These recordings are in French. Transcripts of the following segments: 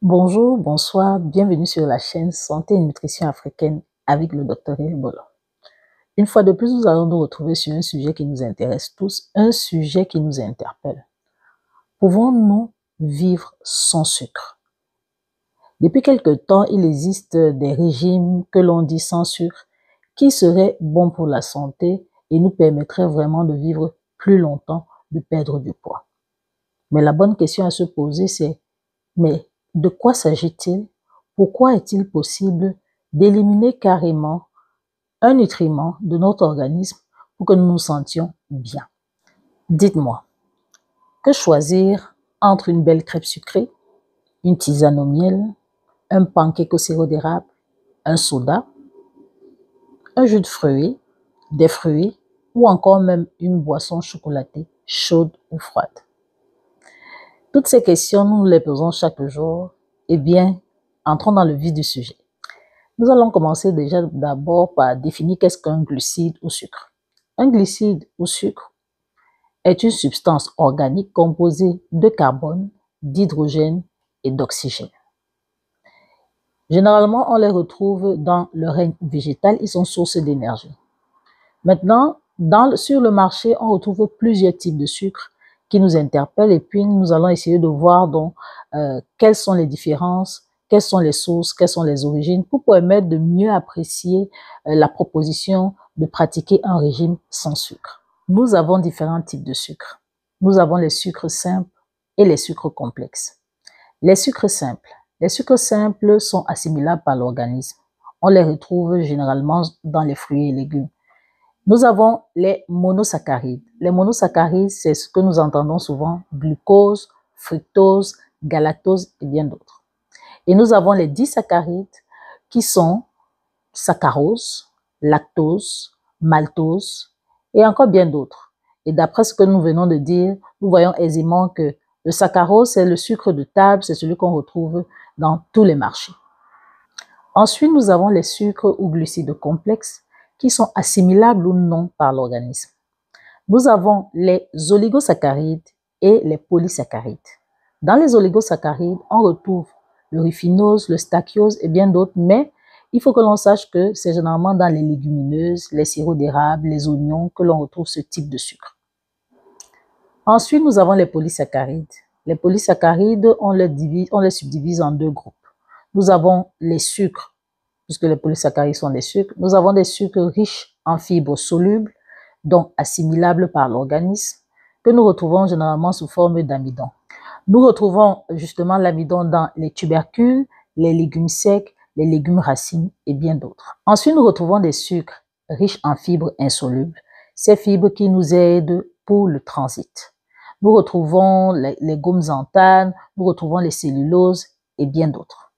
Bonjour, bonsoir, bienvenue sur la chaîne Santé et Nutrition Africaine avec le Dr Bolo. Une fois de plus, nous allons nous retrouver sur un sujet qui nous intéresse tous, un sujet qui nous interpelle. Pouvons-nous vivre sans sucre? Depuis quelque temps, il existe des régimes que l'on dit sans sucre qui seraient bons pour la santé et nous permettraient vraiment de vivre plus longtemps, de perdre du poids. Mais la bonne question à se poser, c'est mais de quoi s'agit-il? Pourquoi est-il possible d'éliminer carrément un nutriment de notre organisme pour que nous nous sentions bien? Dites-moi, que choisir entre une belle crêpe sucrée, une tisane au miel, un pancake au sirop d'érable, un soda, un jus de fruits, des fruits ou encore même une boisson chocolatée, chaude ou froide? Toutes ces questions, nous les posons chaque jour. Eh bien, entrons dans le vif du sujet. Nous allons commencer déjà d'abord par définir qu'est-ce qu'un glucide ou sucre. Un glucide ou sucre est une substance organique composée de carbone, d'hydrogène et d'oxygène. Généralement, on les retrouve dans le règne végétal, ils sont source d'énergie. Maintenant, sur le marché, on retrouve plusieurs types de sucres qui nous interpellent et puis nous allons essayer de voir donc quelles sont les différences, quelles sont les sources, quelles sont les origines pour permettre de mieux apprécier la proposition de pratiquer un régime sans sucre. Nous avons différents types de sucres. Nous avons les sucres simples et les sucres complexes. Les sucres simples sont assimilables par l'organisme. On les retrouve généralement dans les fruits et légumes. Nous avons les monosaccharides. Les monosaccharides, c'est ce que nous entendons souvent, glucose, fructose, galactose et bien d'autres. Et nous avons les disaccharides qui sont saccharose, lactose, maltose et encore bien d'autres. Et d'après ce que nous venons de dire, nous voyons aisément que le saccharose, c'est le sucre de table, c'est celui qu'on retrouve dans tous les marchés. Ensuite, nous avons les sucres ou glucides complexes qui sont assimilables ou non par l'organisme. Nous avons les oligosaccharides et les polysaccharides. Dans les oligosaccharides, on retrouve le raffinose, le stachyose et bien d'autres, mais il faut que l'on sache que c'est généralement dans les légumineuses, les sirops d'érable, les oignons que l'on retrouve ce type de sucre. Ensuite, nous avons les polysaccharides. Les polysaccharides, on les subdivise en deux groupes. Nous avons les sucres, puisque les polysaccharides sont des sucres. Nous avons des sucres riches en fibres solubles, donc assimilables par l'organisme, que nous retrouvons généralement sous forme d'amidon. Nous retrouvons justement l'amidon dans les tubercules, les légumes secs, les légumes racines et bien d'autres. Ensuite, nous retrouvons des sucres riches en fibres insolubles, ces fibres qui nous aident pour le transit. Nous retrouvons les gommes xanthane, nous retrouvons les celluloses et bien d'autres.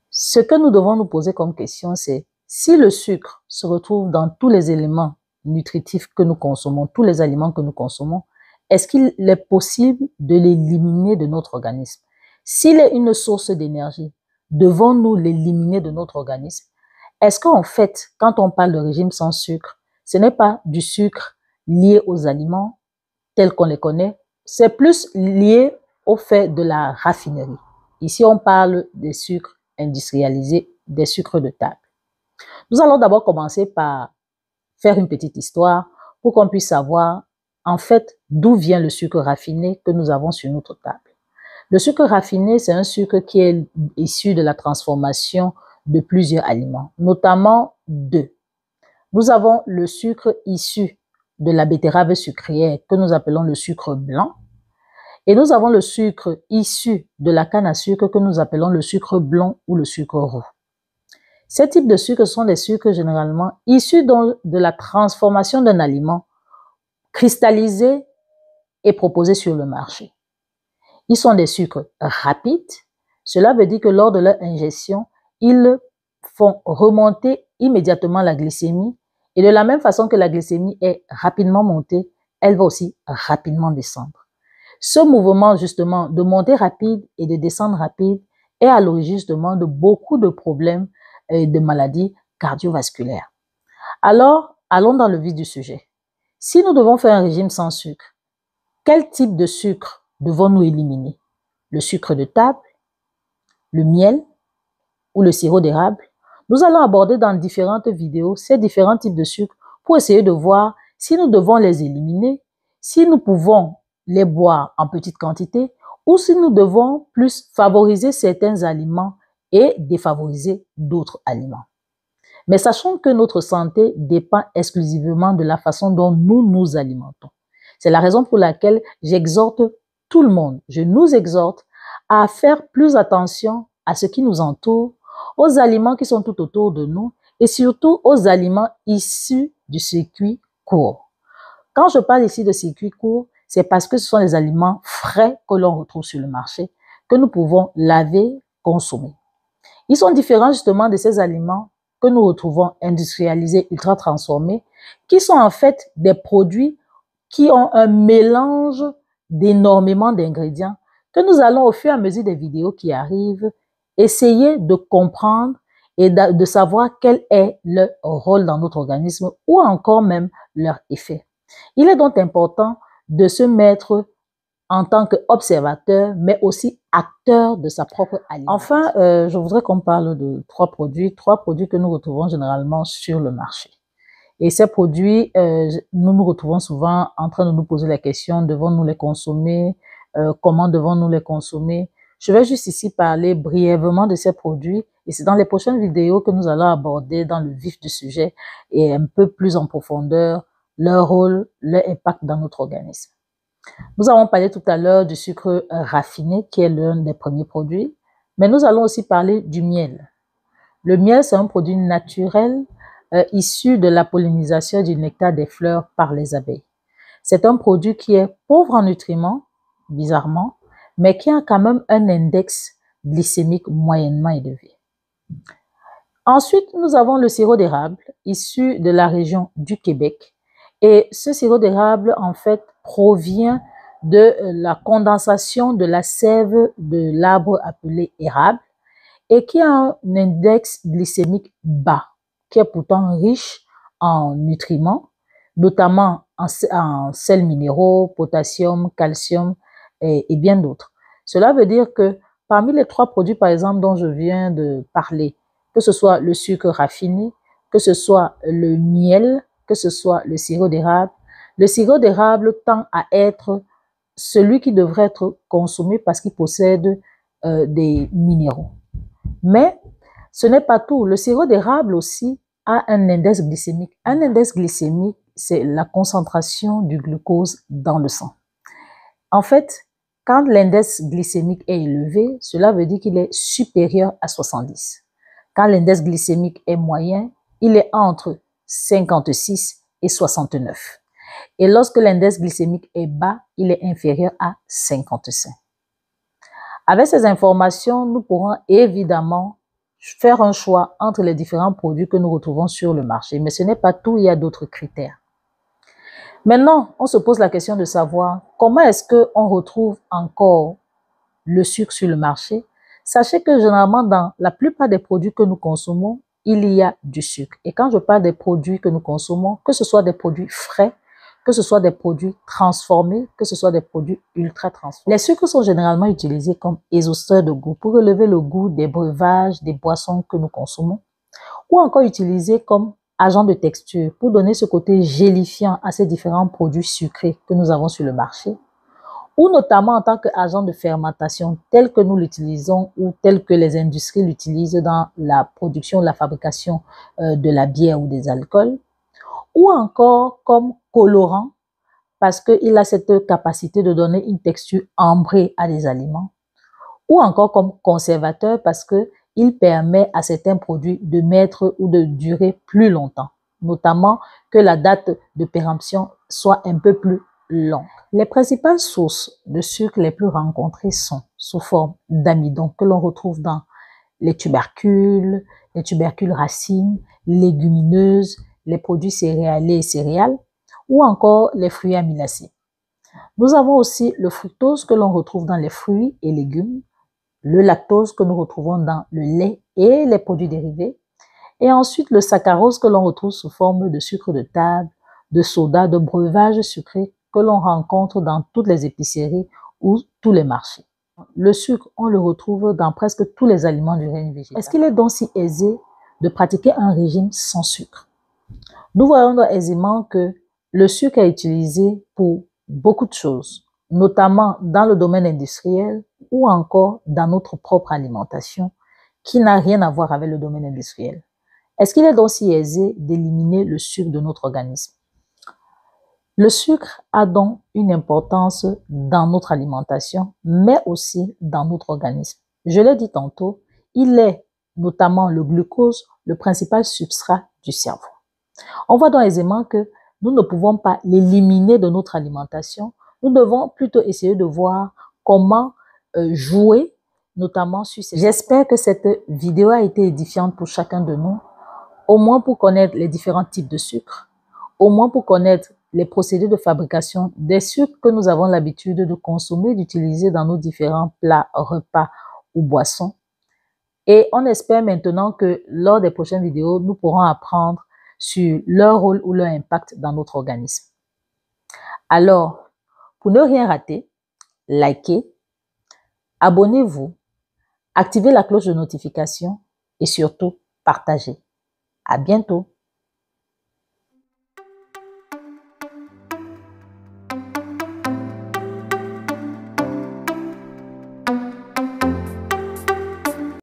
Ce que nous devons nous poser comme question, c'est si le sucre se retrouve dans tous les éléments nutritifs que nous consommons, tous les aliments que nous consommons, est-ce qu'il est possible de l'éliminer de notre organisme? S'il est une source d'énergie, devons-nous l'éliminer de notre organisme? Est-ce qu'en fait, quand on parle de régime sans sucre, ce n'est pas du sucre lié aux aliments tels qu'on les connaît, c'est plus lié au fait de la raffinerie. Ici, on parle des sucres industrialisés, des sucres de table. Nous allons d'abord commencer par faire une petite histoire pour qu'on puisse savoir en fait d'où vient le sucre raffiné que nous avons sur notre table. Le sucre raffiné, c'est un sucre qui est issu de la transformation de plusieurs aliments, notamment deux. Nous avons le sucre issu de la betterave sucrière que nous appelons le sucre blanc. Et nous avons le sucre issu de la canne à sucre que nous appelons le sucre blanc ou le sucre roux. Ces types de sucres sont des sucres généralement issus de la transformation d'un aliment cristallisé et proposé sur le marché. Ils sont des sucres rapides. Cela veut dire que lors de leur ingestion, ils font remonter immédiatement la glycémie et de la même façon que la glycémie est rapidement montée, elle va aussi rapidement descendre. Ce mouvement justement de montée rapide et de descendre rapide est à l'origine justement de beaucoup de problèmes et de maladies cardiovasculaires. Alors, allons dans le vif du sujet. Si nous devons faire un régime sans sucre, quel type de sucre devons-nous éliminer? Le sucre de table, le miel ou le sirop d'érable? Nous allons aborder dans différentes vidéos ces différents types de sucre pour essayer de voir si nous devons les éliminer, si nous pouvons les boire en petite quantité ou si nous devons plus favoriser certains aliments et défavoriser d'autres aliments. Mais sachons que notre santé dépend exclusivement de la façon dont nous nous alimentons. C'est la raison pour laquelle j'exhorte tout le monde, je nous exhorte à faire plus attention à ce qui nous entoure, aux aliments qui sont tout autour de nous et surtout aux aliments issus du circuit court. Quand je parle ici de circuit court, c'est parce que ce sont des aliments frais que l'on retrouve sur le marché, que nous pouvons laver, consommer. Ils sont différents justement de ces aliments que nous retrouvons industrialisés, ultra transformés, qui sont en fait des produits qui ont un mélange d'énormément d'ingrédients que nous allons au fur et à mesure des vidéos qui arrivent essayer de comprendre et de savoir quel est leur rôle dans notre organisme ou encore même leur effet. Il est donc important de se mettre en tant qu'observateur, mais aussi acteur de sa propre alimentation. Enfin, je voudrais qu'on parle de trois produits que nous retrouvons généralement sur le marché. Et ces produits, nous nous retrouvons souvent en train de nous poser la question, devons-nous les consommer? Comment devons-nous les consommer? Je vais juste ici parler brièvement de ces produits et c'est dans les prochaines vidéos que nous allons aborder dans le vif du sujet et un peu plus en profondeur leur rôle, leur impact dans notre organisme. Nous avons parlé tout à l'heure du sucre raffiné qui est l'un des premiers produits, mais nous allons aussi parler du miel. Le miel, c'est un produit naturel issu de la pollinisation du nectar des fleurs par les abeilles. C'est un produit qui est pauvre en nutriments, bizarrement, mais qui a quand même un index glycémique moyennement élevé. Ensuite, nous avons le sirop d'érable, issu de la région du Québec. Et ce sirop d'érable, en fait, provient de la condensation de la sève de l'arbre appelé érable et qui a un index glycémique bas, qui est pourtant riche en nutriments, notamment en sels minéraux, potassium, calcium et bien d'autres. Cela veut dire que parmi les trois produits, par exemple, dont je viens de parler, que ce soit le sucre raffiné, que ce soit le miel, que ce soit le sirop d'érable tend à être celui qui devrait être consommé parce qu'il possède des minéraux. Mais ce n'est pas tout. Le sirop d'érable aussi a un index glycémique. Un index glycémique, c'est la concentration du glucose dans le sang. En fait, quand l'index glycémique est élevé, cela veut dire qu'il est supérieur à 70. Quand l'index glycémique est moyen, il est entre 56 et 69. Et lorsque l'index glycémique est bas, il est inférieur à 55. Avec ces informations, nous pourrons évidemment faire un choix entre les différents produits que nous retrouvons sur le marché. Mais ce n'est pas tout, il y a d'autres critères. Maintenant, on se pose la question de savoir comment est-ce qu'on retrouve encore le sucre sur le marché. Sachez que généralement, dans la plupart des produits que nous consommons, il y a du sucre. Et quand je parle des produits que nous consommons, que ce soit des produits frais, que ce soit des produits transformés, que ce soit des produits ultra transformés. Les sucres sont généralement utilisés comme exhausteurs de goût pour relever le goût des breuvages, des boissons que nous consommons, ou encore utilisés comme agents de texture pour donner ce côté gélifiant à ces différents produits sucrés que nous avons sur le marché, ou notamment en tant qu'agent de fermentation tel que nous l'utilisons ou tel que les industries l'utilisent dans la production, la fabrication de la bière ou des alcools, ou encore comme colorant parce qu'il a cette capacité de donner une texture ambrée à des aliments, ou encore comme conservateur parce qu'il permet à certains produits de mettre ou de durer plus longtemps, notamment que la date de péremption soit un peu plus longue. Les principales sources de sucre les plus rencontrées sont sous forme d'amidon que l'on retrouve dans les tubercules racines, légumineuses, les produits céréaliers et céréales, ou encore les fruits amylacés. Nous avons aussi le fructose que l'on retrouve dans les fruits et légumes, le lactose que nous retrouvons dans le lait et les produits dérivés, et ensuite le saccharose que l'on retrouve sous forme de sucre de table, de sodas, de breuvages sucrés que l'on rencontre dans toutes les épiceries ou tous les marchés. Le sucre, on le retrouve dans presque tous les aliments du règne végétal. Est-ce qu'il est donc si aisé de pratiquer un régime sans sucre? Nous voyons donc aisément que le sucre est utilisé pour beaucoup de choses, notamment dans le domaine industriel ou encore dans notre propre alimentation, qui n'a rien à voir avec le domaine industriel. Est-ce qu'il est donc si aisé d'éliminer le sucre de notre organisme? Le sucre a donc une importance dans notre alimentation, mais aussi dans notre organisme. Je l'ai dit tantôt, il est notamment le glucose, le principal substrat du cerveau. On voit donc aisément que nous ne pouvons pas l'éliminer de notre alimentation. Nous devons plutôt essayer de voir comment jouer, notamment sur ces... J'espère que cette vidéo a été édifiante pour chacun de nous, au moins pour connaître les différents types de sucre, au moins pour connaître les procédés de fabrication des sucres que nous avons l'habitude de consommer, d'utiliser dans nos différents plats, repas ou boissons. Et on espère maintenant que lors des prochaines vidéos, nous pourrons apprendre sur leur rôle ou leur impact dans notre organisme. Alors, pour ne rien rater, likez, abonnez-vous, activez la cloche de notification et surtout, partagez. À bientôt.